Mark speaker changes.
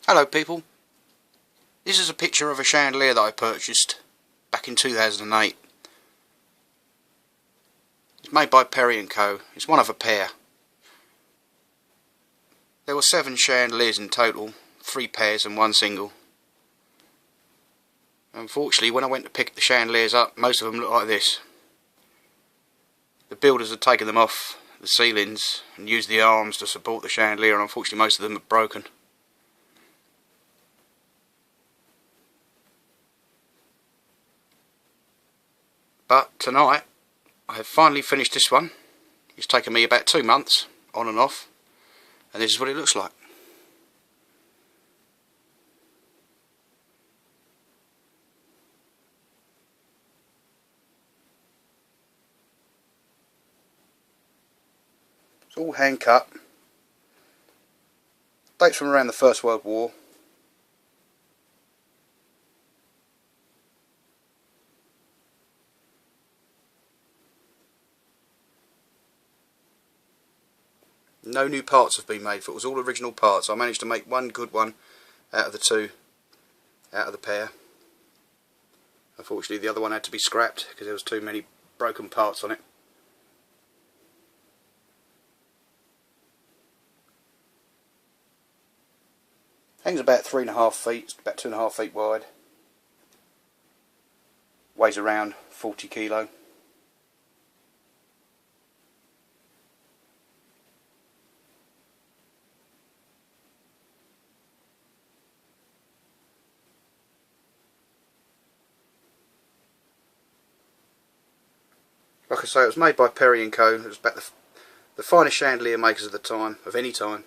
Speaker 1: Hello people, this is a picture of a chandelier that I purchased back in 2008. It's made by Perry & Co. It's one of a pair. There were 7 chandeliers in total, 3 pairs and 1 single. Unfortunately, when I went to pick the chandeliers up, most of them look like this. The builders had taken them off the ceilings and used the arms to support the chandelier, and unfortunately most of them are broken. But tonight, I have finally finished this one. It's taken me about 2 months, on and off, and this is what it looks like. It's all hand cut. Dates from around the First World War. No new parts have been made for it. It was all original parts. I managed to make one good one out of the 2, out of the pair. Unfortunately the other one had to be scrapped because there was too many broken parts on it. Hangs about 3.5 feet, about 2.5 feet wide. Weighs around 40 kilo. Like I say, it was made by Perry & Co. It was about the finest chandelier makers of the time, of any time.